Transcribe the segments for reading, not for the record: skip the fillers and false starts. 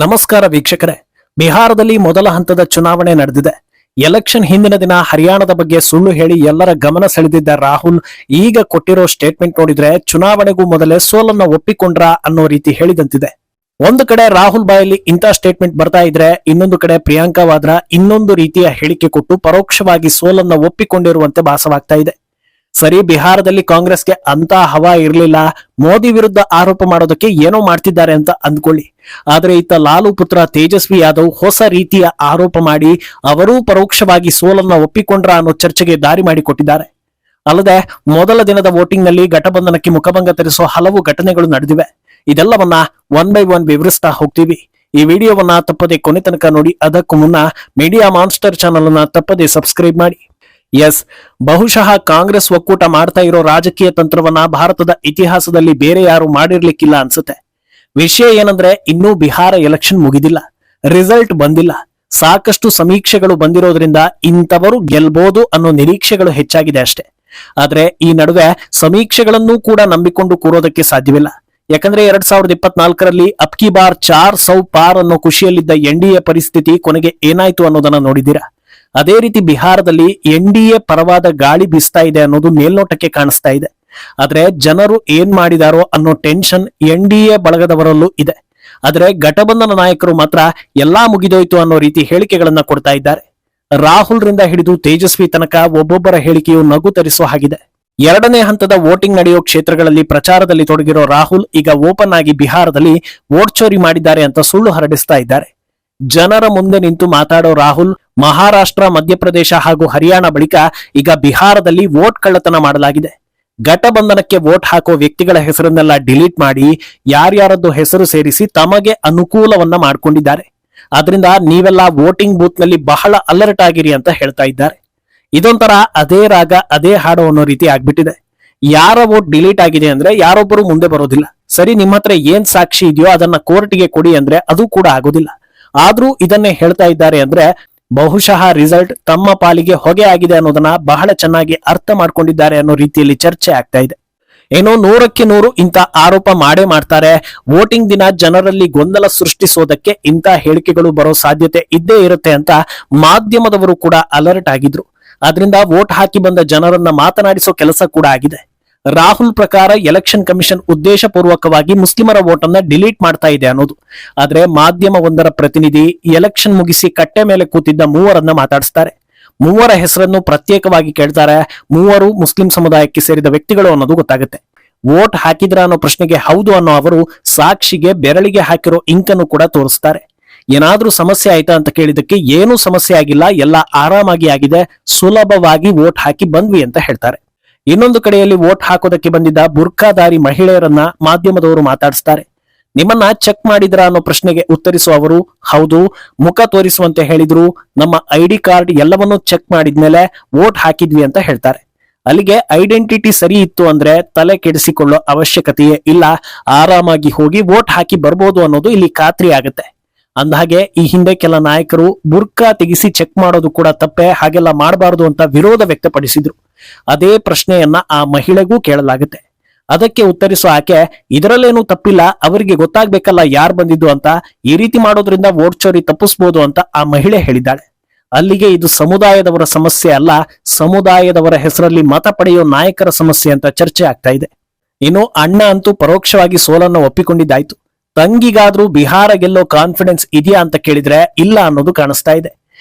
ನಮಸ್ಕಾರ ವೀಕ್ಷಕರೇ. ಬಿಹಾರದಲ್ಲಿ ಮೊದಲ ಹಂತದ ಚುನಾವಣೆ ನಡೆದಿದೆ. ಎಲೆಕ್ಷನ್ ಹಿಂದಿನ ದಿನ ಹರಿಯಾಣದ ಬಗ್ಗೆ ಸುಳ್ಳು ಹೇಳಿ ಎಲ್ಲರ ಗಮನ ಸೆಳೆದಿದ್ದ ರಾಹುಲ್ ಈಗ ಕೊಟ್ಟಿರೋ ಸ್ಟೇಟ್ಮೆಂಟ್ ನೋಡಿದ್ರೆ ಚುನಾವಣೆಗೂ ಮೊದಲೇ ಸೋಲನ್ನ ಒಪ್ಪಿಕೊಂಡ್ರ ಅನ್ನೋ ರೀತಿ ಹೇಳಿದಂತಿದೆ. ಒಂದು ಕಡೆ ರಾಹುಲ್ ಬಾಯಲ್ಲಿ ಇಂಥ ಸ್ಟೇಟ್ಮೆಂಟ್ ಬರ್ತಾ ಇದ್ರೆ, ಇನ್ನೊಂದು ಕಡೆ ಪ್ರಿಯಾಂಕಾ ವಾದ್ರಾ ಇನ್ನೊಂದು ರೀತಿಯ ಹೇಳಿಕೆ ಕೊಟ್ಟು ಪರೋಕ್ಷವಾಗಿ ಸೋಲನ್ನ ಒಪ್ಪಿಕೊಂಡಿರುವಂತೆ ಭಾಸವಾಗ್ತಾ ಇದೆ. ಸರಿ, ಬಿಹಾರದಲ್ಲಿ ಕಾಂಗ್ರೆಸ್ಗೆ ಅಂತ ಹವಾ ಇರಲಿಲ್ಲ, ಮೋದಿ ವಿರುದ್ಧ ಆರೋಪ ಮಾಡೋದಕ್ಕೆ ಏನೋ ಮಾಡ್ತಿದ್ದಾರೆ ಅಂತ ಅಂದ್ಕೊಳ್ಳಿ. ಆದ್ರೆ ಇತ್ತ ಲಾಲು ಪುತ್ರ ತೇಜಸ್ವಿ ಯಾದವ್ ಹೊಸ ರೀತಿಯ ಆರೋಪ ಮಾಡಿ ಅವರೂ ಪರೋಕ್ಷವಾಗಿ ಸೋಲನ್ನ ಒಪ್ಪಿಕೊಂಡ್ರ ಅನ್ನೋ ಚರ್ಚೆಗೆ ದಾರಿ ಮಾಡಿಕೊಟ್ಟಿದ್ದಾರೆ. ಅಲ್ಲದೆ ಮೊದಲ ದಿನದ ವೋಟಿಂಗ್ ನಲ್ಲಿ ಘಟಬಂಧನಕ್ಕೆ ಮುಖಭಂಗ ತರಿಸೋ ಹಲವು ಘಟನೆಗಳು ನಡೆದಿವೆ. ಇದೆಲ್ಲವನ್ನ ಒನ್ ಬೈ ಒನ್ ವಿವರಿಸ್ತಾ ಹೋಗ್ತೀವಿ. ಈ ವಿಡಿಯೋವನ್ನ ತಪ್ಪದೆ ಕೊನೆ ತನಕ ನೋಡಿ. ಅದಕ್ಕೂ ಮುನ್ನ ಮೀಡಿಯಾ ಮಾನ್ಸ್ಟರ್ ಚಾನಲ್ ಅನ್ನ ತಪ್ಪದೆ ಸಬ್ಸ್ಕ್ರೈಬ್ ಮಾಡಿ. ಎಸ್, ಬಹುಶಃ ಕಾಂಗ್ರೆಸ್ ಒಕ್ಕೂಟ ಮಾಡ್ತಾ ಇರೋ ರಾಜಕೀಯ ತಂತ್ರವನ್ನ ಭಾರತದ ಇತಿಹಾಸದಲ್ಲಿ ಬೇರೆ ಯಾರು ಮಾಡಿರ್ಲಿಕ್ಕಿಲ್ಲ ಅನ್ಸುತ್ತೆ. ವಿಷಯ ಏನಂದ್ರೆ, ಇನ್ನೂ ಬಿಹಾರ ಎಲೆಕ್ಷನ್ ಮುಗಿದಿಲ್ಲ, ರಿಸಲ್ಟ್ ಬಂದಿಲ್ಲ. ಸಾಕಷ್ಟು ಸಮೀಕ್ಷೆಗಳು ಬಂದಿರೋದ್ರಿಂದ ಇಂಥವರು ಗೆಲ್ಬಹುದು ಅನ್ನೋ ನಿರೀಕ್ಷೆಗಳು ಹೆಚ್ಚಾಗಿದೆ ಅಷ್ಟೇ. ಆದ್ರೆ ಈ ನಡುವೆ ಸಮೀಕ್ಷೆಗಳನ್ನೂ ಕೂಡ ನಂಬಿಕೊಂಡು ಕೂರೋದಕ್ಕೆ ಸಾಧ್ಯವಿಲ್ಲ. ಯಾಕಂದ್ರೆ 2024ರಲ್ಲಿ ಅಬ್ಕಿ ಬಾರ್ 400 ಪಾರ್ ಅನ್ನೋ ಖುಷಿಯಲ್ಲಿದ್ದ ಎನ್ಡಿಎ ಪರಿಸ್ಥಿತಿ ಕೊನೆಗೆ ಏನಾಯ್ತು ಅನ್ನೋದನ್ನ ನೋಡಿದ್ದೀರಾ. ಅದೇ ರೀತಿ ಬಿಹಾರದಲ್ಲಿ ಎನ್ಡಿಎ ಪರವಾದ ಗಾಳಿ ಬೀಸ್ತಾ ಇದೆ ಅನ್ನೋದು ಮೇಲ್ನೋಟಕ್ಕೆ ಕಾಣಿಸ್ತಾ ಇದೆ. ಆದ್ರೆ ಜನರು ಏನ್ ಮಾಡಿದಾರೋ ಅನ್ನೋ ಟೆನ್ಷನ್ ಎನ್ಡಿಎ ಬಳಗದವರಲ್ಲೂ ಇದೆ. ಆದ್ರೆ ಘಟಬಂಧನ ನಾಯಕರು ಮಾತ್ರ ಎಲ್ಲಾ ಮುಗಿದೋಯ್ತು ಅನ್ನೋ ರೀತಿ ಹೇಳಿಕೆಗಳನ್ನ ಕೊಡ್ತಾ ಇದ್ದಾರೆ. ರಾಹುಲ್ ರಿಂದ ಹಿಡಿದು ತೇಜಸ್ವಿ ತನಕ ಒಬ್ಬೊಬ್ಬರ ಹೇಳಿಕೆಯು ನಗು ತರಿಸೋ ಹಾಗಿದೆ. ಎರಡನೇ ಹಂತದ ವೋಟಿಂಗ್ ನಡೆಯೋ ಕ್ಷೇತ್ರಗಳಲ್ಲಿ ಪ್ರಚಾರದಲ್ಲಿ ತೊಡಗಿರೋ ರಾಹುಲ್ ಈಗ ಓಪನ್ ಆಗಿ ಬಿಹಾರದಲ್ಲಿ ವೋಟ್ ಚೋರಿ ಮಾಡಿದ್ದಾರೆ ಅಂತ ಸುಳ್ಳು ಹರಡಿಸ್ತಾ ಇದ್ದಾರೆ. ಜನರ ಮುಂದೆ ನಿಂತು ಮಾತಾಡೋ ರಾಹುಲ್ ಮಹಾರಾಷ್ಟ್ರ, ಮಧ್ಯಪ್ರದೇಶ ಹಾಗೂ ಹರಿಯಾಣ ಬಳಿಕ ಈಗ ಬಿಹಾರದಲ್ಲಿ ವೋಟ್ ಕಳ್ಳತನ ಮಾಡಲಾಗಿದೆ. ಘಟಬಂಧನಕ್ಕೆ ವೋಟ್ ಹಾಕೋ ವ್ಯಕ್ತಿಗಳ ಹೆಸರನ್ನೆಲ್ಲ ಡಿಲೀಟ್ ಮಾಡಿ ಯಾರ್ಯಾರದ್ದು ಹೆಸರು ಸೇರಿಸಿ ತಮಗೆ ಅನುಕೂಲವನ್ನ ಮಾಡ್ಕೊಂಡಿದ್ದಾರೆ. ಆದ್ರಿಂದ ನೀವೆಲ್ಲ ವೋಟಿಂಗ್ ಬೂತ್ ನಲ್ಲಿ ಬಹಳ ಅಲರ್ಟ್ ಆಗಿರಿ ಅಂತ ಹೇಳ್ತಾ ಇದ್ದಾರೆ. ಇದೊಂಥರ ಅದೇ ರಾಗ ಅದೇ ಹಾಡು ಅನ್ನೋ ರೀತಿ ಆಗ್ಬಿಟ್ಟಿದೆ. ಯಾರ ವೋಟ್ ಡಿಲೀಟ್ ಆಗಿದೆ ಅಂದ್ರೆ ಯಾರೊಬ್ಬರು ಮುಂದೆ ಬರೋದಿಲ್ಲ. ಸರಿ, ನಿಮ್ಮ ಹತ್ರ ಏನ್ ಸಾಕ್ಷಿ ಇದೆಯೋ ಅದನ್ನ ಕೋರ್ಟ್ಗೆ ಕೊಡಿ ಅಂದ್ರೆ ಅದು ಕೂಡ ಆಗೋದಿಲ್ಲ. ಆದ್ರೂ ಇದನ್ನೇ ಹೇಳ್ತಾ ಇದ್ದಾರೆ ಅಂದ್ರೆ ಬಹುಶಃ ರಿಸಲ್ಟ್ ತಮ್ಮ ಪಾಲಿಗೆ ಹೊಗೆ ಆಗಿದೆ ಅನ್ನೋದನ್ನ ಬಹಳ ಚೆನ್ನಾಗಿ ಅರ್ಥ ಮಾಡ್ಕೊಂಡಿದ್ದಾರೆ ಅನ್ನೋ ರೀತಿಯಲ್ಲಿ ಚರ್ಚೆ ಆಗ್ತಾ ಇದೆ. ಏನೋ 100ಕ್ಕೆ 100 ಇಂಥ ಆರೋಪ ಮಾಡೇ ಮಾಡ್ತಾರೆ. ವೋಟಿಂಗ್ ದಿನ ಜನರಲ್ಲಿ ಗೊಂದಲ ಸೃಷ್ಟಿಸೋದಕ್ಕೆ ಇಂಥ ಹೇಳಿಕೆಗಳು ಬರೋ ಸಾಧ್ಯತೆ ಇದ್ದೇ ಇರುತ್ತೆ ಅಂತ ಮಾಧ್ಯಮದವರು ಕೂಡ ಅಲರ್ಟ್ ಆಗಿದ್ರು. ಆದ್ರಿಂದ ವೋಟ್ ಹಾಕಿ ಬಂದ ಜನರನ್ನ ಮಾತನಾಡಿಸೋ ಕೆಲಸ ಕೂಡ ಆಗಿದೆ. ರಾಹುಲ್ ಪ್ರಕಾರ ಎಲೆಕ್ಷನ್ ಕಮಿಷನ್ ಉದ್ದೇಶಪೂರ್ವಕವಾಗಿ ಮುಸ್ಲಿಮರ ವೋಟ್ ಅನ್ನ ಡಿಲೀಟ್ ಮಾಡ್ತಾ ಇದೆ ಅನ್ನೋದು. ಆದ್ರೆ ಮಾಧ್ಯಮವೊಂದರ ಪ್ರತಿನಿಧಿ ಎಲೆಕ್ಷನ್ ಮುಗಿಸಿ ಕಟ್ಟೆ ಮೇಲೆ ಕೂತಿದ್ದ ಮೂವರನ್ನ ಮಾತಾಡಿಸ್ತಾರೆ. ಮೂವರ ಹೆಸರನ್ನು ಪ್ರತ್ಯೇಕವಾಗಿ ಕೇಳ್ತಾರೆ. ಮೂವರು ಮುಸ್ಲಿಂ ಸಮುದಾಯಕ್ಕೆ ಸೇರಿದ ವ್ಯಕ್ತಿಗಳು ಅನ್ನೋದು ಗೊತ್ತಾಗುತ್ತೆ. ವೋಟ್ ಹಾಕಿದ್ರ ಅನ್ನೋ ಪ್ರಶ್ನೆಗೆ ಹೌದು ಅನ್ನೋ ಅವರು ಸಾಕ್ಷಿಗೆ ಬೆರಳಿಗೆ ಹಾಕಿರೋ ಇಂಕನ್ನು ಕೂಡ ತೋರಿಸ್ತಾರೆ. ಏನಾದ್ರೂ ಸಮಸ್ಯೆ ಆಯ್ತಾ ಅಂತ ಕೇಳಿದಕ್ಕೆ ಏನೂ ಸಮಸ್ಯೆ ಆಗಿಲ್ಲ, ಎಲ್ಲ ಆರಾಮಾಗಿ ಆಗಿದೆ, ಸುಲಭವಾಗಿ ವೋಟ್ ಹಾಕಿ ಬಂದ್ವಿ ಅಂತ ಹೇಳ್ತಾರೆ. ಇನ್ನೊಂದು ಕಡೆಯಲ್ಲಿ ವೋಟ್ ಹಾಕೋದಕ್ಕೆ ಬಂದಿದ್ದ ಬುರ್ಖಾಧಾರಿ ಮಹಿಳೆಯರನ್ನ ಮಾಧ್ಯಮದವರು ಮಾತಾಡಿಸ್ತಾರೆ. ನಿಮ್ಮನ್ನ ಚೆಕ್ ಮಾಡಿದ್ರ ಅನ್ನೋ ಪ್ರಶ್ನೆಗೆ ಉತ್ತರಿಸುವ ಅವರು, ಹೌದು, ಮುಖ ತೋರಿಸುವಂತೆ ಹೇಳಿದ್ರು, ನಮ್ಮ ಐಡಿ ಕಾರ್ಡ್ ಎಲ್ಲವನ್ನೂ ಚೆಕ್ ಮಾಡಿದ್ಮೇಲೆ ವೋಟ್ ಹಾಕಿದ್ವಿ ಅಂತ ಹೇಳ್ತಾರೆ. ಅಲ್ಲಿಗೆ ಐಡೆಂಟಿಟಿ ಸರಿ ಇತ್ತು ಅಂದ್ರೆ ತಲೆ ಕೆಡಿಸಿಕೊಳ್ಳೋ ಅವಶ್ಯಕತೆಯೇ ಇಲ್ಲ, ಆರಾಮಾಗಿ ಹೋಗಿ ವೋಟ್ ಹಾಕಿ ಬರ್ಬೋದು ಅನ್ನೋದು ಇಲ್ಲಿ ಖಾತ್ರಿ ಆಗುತ್ತೆ. ಅಂದಹಾಗೆ ಈ ಹಿಂದೆ ಕೆಲ ನಾಯಕರು ಬುರ್ಕಾ ತೆಗಿಸಿ ಚೆಕ್ ಮಾಡೋದು ಕೂಡ ತಪ್ಪೆ, ಹಾಗೆಲ್ಲ ಮಾಡಬಾರದು ಅಂತ ವಿರೋಧ ವ್ಯಕ್ತಪಡಿಸಿದ್ರು. ಅದೇ ಪ್ರಶ್ನೆಯನ್ನ ಆ ಮಹಿಳೆಗೂ ಕೇಳಲಾಗುತ್ತೆ. ಅದಕ್ಕೆ ಉತ್ತರಿಸೋ ಆಕೆ, ಇದರಲ್ಲೇನೂ ತಪ್ಪಿಲ್ಲ, ಅವರಿಗೆ ಗೊತ್ತಾಗ್ಬೇಕಲ್ಲ ಯಾರು ಬಂದಿದ್ದು ಅಂತ, ಈ ರೀತಿ ಮಾಡೋದ್ರಿಂದ ವೋಟ್ ಚೋರಿ ತಪ್ಪಿಸಬಹುದು ಅಂತ ಆ ಮಹಿಳೆ ಹೇಳಿದ್ದಾಳೆ. ಅಲ್ಲಿಗೆ ಇದು ಸಮುದಾಯದವರ ಸಮಸ್ಯೆ ಅಲ್ಲ, ಸಮುದಾಯದವರ ಹೆಸರಲ್ಲಿ ಮತ ಪಡೆಯೋ ನಾಯಕರ ಸಮಸ್ಯೆ ಅಂತ ಚರ್ಚೆ ಆಗ್ತಾ ಇದೆ. ಇನ್ನು ಅಣ್ಣ ಅಂತೂ ಪರೋಕ್ಷವಾಗಿ ಸೋಲನ್ನು ಒಪ್ಪಿಕೊಂಡಿದ್ದಾಯ್ತು. ತಂಗಿಗಾದ್ರೂ ಬಿಹಾರ ಗೆಲ್ಲೋ ಕಾನ್ಫಿಡೆನ್ಸ್ ಇದೆಯಾ ಅಂತ ಕೇಳಿದ್ರೆ ಇಲ್ಲ ಅನ್ನೋದು ಕಾಣಿಸ್ತಾ ಇದೆ.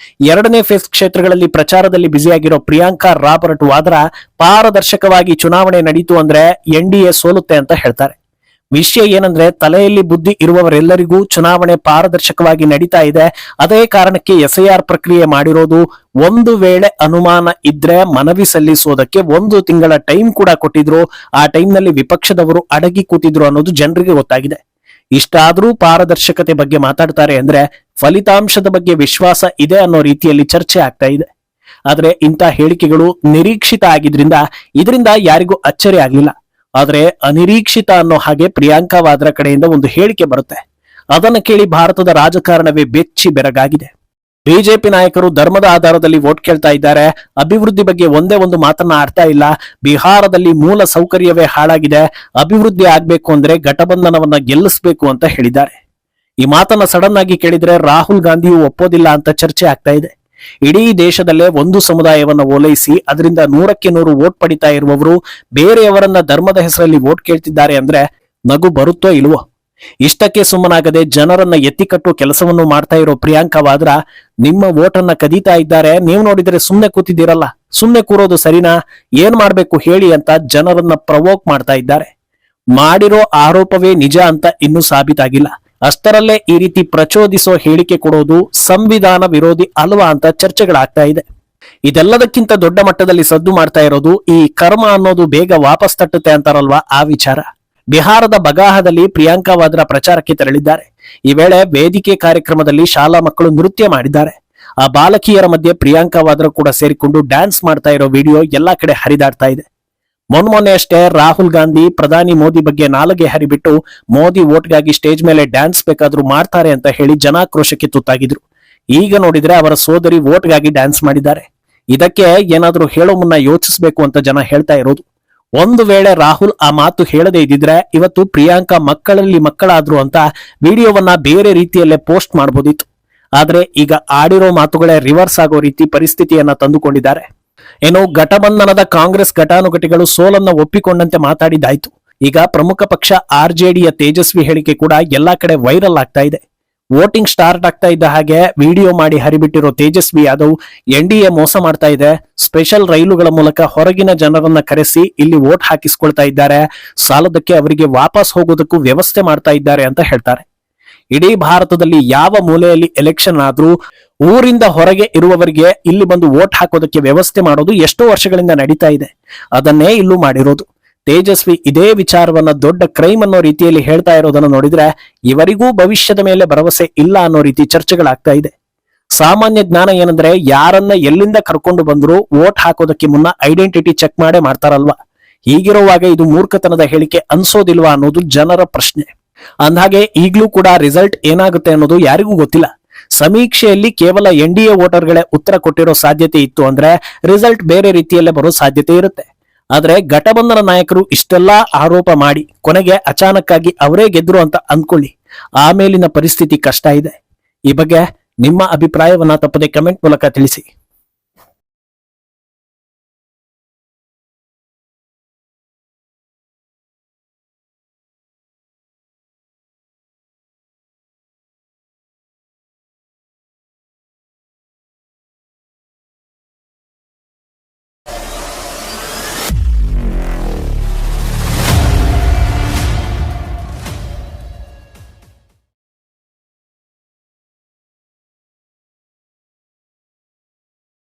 ಎರಡನೇ ಫೇಸ್ ಕ್ಷೇತ್ರಗಳಲ್ಲಿ ಪ್ರಚಾರದಲ್ಲಿ ಬ್ಯುಸಿಯಾಗಿರೋ ಪ್ರಿಯಾಂಕಾ ರಾಬರ್ಟ್ ವಾದ್ರಾ ಪಾರದರ್ಶಕವಾಗಿ ಚುನಾವಣೆ ನಡೀತು ಅಂದ್ರೆ ಎನ್ಡಿಎ ಸೋಲುತ್ತೆ ಅಂತ ಹೇಳ್ತಾರೆ. ವಿಷಯ ಏನಂದ್ರೆ, ತಲೆಯಲ್ಲಿ ಬುದ್ಧಿ ಇರುವವರೆಲ್ಲರಿಗೂ ಚುನಾವಣೆ ಪಾರದರ್ಶಕವಾಗಿ ನಡೀತಾ ಇದೆ. ಅದೇ ಕಾರಣಕ್ಕೆ ಎಸ್ಐಆರ್ ಪ್ರಕ್ರಿಯೆ ಮಾಡಿರೋದು. ಒಂದು ವೇಳೆ ಅನುಮಾನ ಇದ್ರೆ ಮನವಿ ಸಲ್ಲಿಸೋದಕ್ಕೆ 1 ತಿಂಗಳ ಟೈಮ್ ಕೂಡ ಕೊಟ್ಟಿದ್ರು. ಆ ಟೈಮ್ ನಲ್ಲಿ ವಿಪಕ್ಷದವರು ಅಡಗಿ ಕೂತಿದ್ರು ಅನ್ನೋದು ಜನರಿಗೆ ಗೊತ್ತಾಗಿದೆ. ಇಷ್ಟಾದ್ರೂ ಪಾರದರ್ಶಕತೆ ಬಗ್ಗೆ ಮಾತಾಡ್ತಾರೆ ಅಂದ್ರೆ ಫಲಿತಾಂಶದ ಬಗ್ಗೆ ವಿಶ್ವಾಸ ಇದೆ ಅನ್ನೋ ರೀತಿಯಲ್ಲಿ ಚರ್ಚೆ ಆಗ್ತಾ ಇದೆ. ಆದ್ರೆ ಇಂಥ ಹೇಳಿಕೆಗಳು ನಿರೀಕ್ಷಿತ ಆಗಿದ್ರಿಂದ ಇದರಿಂದ ಯಾರಿಗೂ ಅಚ್ಚರಿ ಆಗ್ಲಿಲ್ಲ. ಆದ್ರೆ ಅನಿರೀಕ್ಷಿತ ಅನ್ನೋ ಹಾಗೆ ಪ್ರಿಯಾಂಕಾ ವಾದ್ರಾ ಕಡೆಯಿಂದ ಒಂದು ಹೇಳಿಕೆ ಬರುತ್ತೆ. ಅದನ್ನ ಕೇಳಿ ಭಾರತದ ರಾಜಕಾರಣವೇ ಬೆಚ್ಚಿ ಬೆರಗಾಗಿದೆ. ಬಿಜೆಪಿ ನಾಯಕರು ಧರ್ಮದ ಆಧಾರದಲ್ಲಿ ವೋಟ್ ಕೇಳ್ತಾ ಇದ್ದಾರೆ. ಅಭಿವೃದ್ಧಿ ಬಗ್ಗೆ ಒಂದೇ ಒಂದು ಮಾತನ್ನ ಆಡ್ತಾ ಇಲ್ಲ. ಬಿಹಾರದಲ್ಲಿ ಮೂಲ ಸೌಕರ್ಯವೇ ಹಾಳಾಗಿದೆ. ಅಭಿವೃದ್ಧಿ ಆಗ್ಬೇಕು ಅಂದ್ರೆ ಘಟಬಂಧನವನ್ನ ಗೆಲ್ಲಿಸಬೇಕು ಅಂತ ಹೇಳಿದ್ದಾರೆ. ಈ ಮಾತನ್ನ ಸಡನ್ ಆಗಿ ಕೇಳಿದ್ರೆ ರಾಹುಲ್ ಗಾಂಧಿಯು ಒಪ್ಪೋದಿಲ್ಲ ಅಂತ ಚರ್ಚೆ ಆಗ್ತಾ ಇದೆ. ಇಡೀ ದೇಶದಲ್ಲೇ ಒಂದು ಸಮುದಾಯವನ್ನ ಓಲೈಸಿ ಅದರಿಂದ 100% ವೋಟ್ ಪಡಿತಾ ಇರುವವರು ಬೇರೆಯವರನ್ನ ಧರ್ಮದ ಹೆಸರಲ್ಲಿ ವೋಟ್ ಕೇಳ್ತಿದ್ದಾರೆ ಅಂದ್ರೆ ನಗು ಬರುತ್ತೋ ಇಲ್ವೋ? ಇಷ್ಟಕ್ಕೆ ಸುಮ್ಮನಾಗದೆ ಜನರನ್ನ ಎತ್ತಿಕಟ್ಟುವ ಕೆಲಸವನ್ನು ಮಾಡ್ತಾ ಇರೋ ಪ್ರಿಯಾಂಕಾ ವಾದ್ರಾ ನಿಮ್ಮ ವೋಟನ್ನ ಕದೀತಾ ಇದ್ದಾರೆ, ನೀವು ನೋಡಿದ್ರೆ ಸುಮ್ನೆ ಕೂತಿದ್ದೀರಲ್ಲ, ಸುಮ್ನೆ ಕೂರೋದು ಸರಿನಾ, ಏನ್ ಮಾಡ್ಬೇಕು ಹೇಳಿ ಅಂತ ಜನರನ್ನ ಪ್ರವೋಕ್ ಮಾಡ್ತಾ ಇದ್ದಾರೆ. ಮಾಡಿರೋ ಆರೋಪವೇ ನಿಜ ಅಂತ ಇನ್ನೂ ಸಾಬೀತಾಗಿಲ್ಲ. ಅಷ್ಟರಲ್ಲೇ ಈ ರೀತಿ ಪ್ರಚೋದಿಸೋ ಹೇಳಿಕೆ ಕೊಡೋದು ಸಂವಿಧಾನ ವಿರೋಧಿ ಅಲ್ವಾ ಅಂತ ಚರ್ಚೆಗಳಾಗ್ತಾ ಇದೆ. ಇದೆಲ್ಲದಕ್ಕಿಂತ ದೊಡ್ಡ ಮಟ್ಟದಲ್ಲಿ ಸದ್ದು ಮಾಡ್ತಾ ಇರೋದು ಈ ಕರ್ಮ ಅನ್ನೋದು ಬೇಗ ವಾಪಸ್ ತಟ್ಟುತ್ತೆ ಅಂತಾರಲ್ವಾ ಆ ವಿಚಾರ. ಬಿಹಾರದ ಬಗಾಹದಲ್ಲಿ ಪ್ರಿಯಾಂಕಾ ವಾದ್ರಾ ಪ್ರಚಾರಕ್ಕೆ ತೆರಳಿದ್ದಾರೆ. ಈ ವೇಳೆ ವೇದಿಕೆ ಕಾರ್ಯಕ್ರಮದಲ್ಲಿ ಶಾಲಾ ಮಕ್ಕಳು ನೃತ್ಯ ಮಾಡಿದ್ದಾರೆ. ಆ ಬಾಲಕಿಯರ ಮಧ್ಯೆ ಪ್ರಿಯಾಂಕಾ ವಾದ್ರಾ ಕೂಡ ಸೇರಿಕೊಂಡು ಡ್ಯಾನ್ಸ್ ಮಾಡ್ತಾ ಇರೋ ವಿಡಿಯೋ ಎಲ್ಲಾ ಕಡೆ ಹರಿದಾಡ್ತಾ ಇದೆ. ಮೊನ್ನೆ ಅಷ್ಟೇ ರಾಹುಲ್ ಗಾಂಧಿ ಪ್ರಧಾನಿ ಮೋದಿ ಬಗ್ಗೆ ನಾಲಿಗೆ ಹರಿಬಿಟ್ಟು ಮೋದಿ ವೋಟ್ಗಾಗಿ ಸ್ಟೇಜ್ ಮೇಲೆ ಡ್ಯಾನ್ಸ್ ಬೇಕಾದ್ರೂ ಮಾಡ್ತಾರೆ ಅಂತ ಹೇಳಿ ಜನಾಕ್ರೋಶಕ್ಕೆ ತುತ್ತಾಗಿದ್ರು. ಈಗ ನೋಡಿದ್ರೆ ಅವರ ಸೋದರಿ ವೋಟ್ಗಾಗಿ ಡ್ಯಾನ್ಸ್ ಮಾಡಿದ್ದಾರೆ. ಇದಕ್ಕೆ ಏನಾದ್ರೂ ಹೇಳೋ ಮುನ್ನ ಯೋಚಿಸಬೇಕು ಅಂತ ಜನ ಹೇಳ್ತಾ ಇರೋದು. ಒಂದು ವೇಳೆ ರಾಹುಲ್ ಆ ಮಾತು ಹೇಳದೇ ಇದ್ದಿದ್ರೆ ಇವತ್ತು ಪ್ರಿಯಾಂಕಾ ಮಕ್ಕಳಲ್ಲಿ ಮಕ್ಕಳಾದ್ರು ಅಂತ ವಿಡಿಯೋವನ್ನ ಬೇರೆ ರೀತಿಯಲ್ಲೇ ಪೋಸ್ಟ್ ಮಾಡಬಹುದಿತ್ತು. ಆದ್ರೆ ಈಗ ಆಡಿರೋ ಮಾತುಗಳೇ ರಿವರ್ಸ್ ಆಗೋ ರೀತಿ ಪರಿಸ್ಥಿತಿಯನ್ನ ತಂದುಕೊಂಡಿದ್ದಾರೆ. ಏನೋ ಘಟಬಂಧನದ ಕಾಂಗ್ರೆಸ್ ಘಟಾನುಘಟಿಗಳು ಸೋಲನ್ನ ಒಪ್ಪಿಕೊಂಡಂತೆ ಮಾತಾಡಿದ್ದಾಯ್ತು. ಈಗ ಪ್ರಮುಖ ಪಕ್ಷ ಆರ್ಜೆಡಿಯ ತೇಜಸ್ವಿ ಹೇಳಿಕೆ ಕೂಡ ಎಲ್ಲಾ ಕಡೆ ವೈರಲ್ ಆಗ್ತಾ ಇದೆ. ವೋಟಿಂಗ್ ಸ್ಟಾರ್ಟ್ ಆಗ್ತಾ ಇದ್ದ ಹಾಗೆ ವಿಡಿಯೋ ಮಾಡಿ ಹರಿಬಿಟ್ಟಿರೋ ತೇಜಸ್ವಿ ಯಾದವ್ ಎನ್ಡಿಎ ಮೋಸ ಮಾಡ್ತಾ ಇದೆ, ಸ್ಪೆಷಲ್ ರೈಲುಗಳ ಮೂಲಕ ಹೊರಗಿನ ಜನರನ್ನ ಕರೆಸಿ ಇಲ್ಲಿ ವೋಟ್ ಹಾಕಿಸ್ಕೊಳ್ತಾ ಇದ್ದಾರೆ, ಸಾಲದಕ್ಕೆ ಅವರಿಗೆ ವಾಪಸ್ ಹೋಗೋದಕ್ಕೂ ವ್ಯವಸ್ಥೆ ಮಾಡ್ತಾ ಇದ್ದಾರೆ ಅಂತ ಹೇಳ್ತಾರೆ. ಇಡೀ ಭಾರತದಲ್ಲಿ ಯಾವ ಮೂಲೆಯಲ್ಲಿ ಎಲೆಕ್ಷನ್ ಆದ್ರೂ ಊರಿಂದ ಹೊರಗೆ ಇರುವವರಿಗೆ ಇಲ್ಲಿ ಬಂದು ವೋಟ್ ಹಾಕೋದಕ್ಕೆ ವ್ಯವಸ್ಥೆ ಮಾಡೋದು ಎಷ್ಟೋ ವರ್ಷಗಳಿಂದ ನಡೀತಾ ಇದೆ. ಅದನ್ನೇ ಇಲ್ಲೂ ಮಾಡಿರೋದು. ತೇಜಸ್ವಿ ಇದೇ ವಿಚಾರವನ್ನ ದೊಡ್ಡ ಕ್ರೈಮ್ ಅನ್ನೋ ರೀತಿಯಲ್ಲಿ ಹೇಳ್ತಾ ಇರೋದನ್ನ ನೋಡಿದ್ರೆ ಇವರಿಗೂ ಭವಿಷ್ಯದ ಮೇಲೆ ಭರವಸೆ ಇಲ್ಲ ಅನ್ನೋ ರೀತಿ ಚರ್ಚೆಗಳಾಗ್ತಾ ಇದೆ. ಸಾಮಾನ್ಯ ಜ್ಞಾನ ಏನಂದ್ರೆ ಯಾರನ್ನ ಎಲ್ಲಿಂದ ಕರ್ಕೊಂಡು ಬಂದ್ರು ವೋಟ್ ಹಾಕೋದಕ್ಕೆ ಮುನ್ನ ಐಡೆಂಟಿಟಿ ಚೆಕ್ ಮಾಡೇ ಮಾಡ್ತಾರಲ್ವಾ. ಹೀಗಿರುವಾಗ ಇದು ಮೂರ್ಖತನದ ಹೇಳಿಕೆ ಅನ್ಸೋದಿಲ್ವಾ ಅನ್ನೋದು ಜನರ ಪ್ರಶ್ನೆ. ಅಂದ್ಹಾಗೆ ಈಗ್ಲೂ ಕೂಡ ರಿಸಲ್ಟ್ ಏನಾಗುತ್ತೆ ಅನ್ನೋದು ಯಾರಿಗೂ ಗೊತ್ತಿಲ್ಲ. ಸಮೀಕ್ಷೆಯಲ್ಲಿ ಕೇವಲ ಎನ್ಡಿಎ ವೋಟರ್ಗಳೇ ಉತ್ತರ ಕೊಟ್ಟಿರೋ ಸಾಧ್ಯತೆ ಇತ್ತು ಅಂದ್ರೆ ರಿಸಲ್ಟ್ ಬೇರೆ ರೀತಿಯಲ್ಲೇ ಬರೋ ಸಾಧ್ಯತೆ ಇರುತ್ತೆ. ಆದ್ರೆ ಘಟಬಂಧನ ನಾಯಕರು ಇಷ್ಟೆಲ್ಲಾ ಆರೋಪ ಮಾಡಿ ಕೊನೆಗೆ ಅಚಾನಕ್ ಆಗಿ ಅವರೇ ಗೆದ್ರು ಅಂತ ಅಂದ್ಕೊಳ್ಳಿ, ಆಮೇಲಿನ ಪರಿಸ್ಥಿತಿ ಕಷ್ಟ ಇದೆ. ಈ ಬಗ್ಗೆ ನಿಮ್ಮ ಅಭಿಪ್ರಾಯವನ್ನ ತಪ್ಪದೆ ಕಮೆಂಟ್ ಮೂಲಕ ತಿಳಿಸಿ.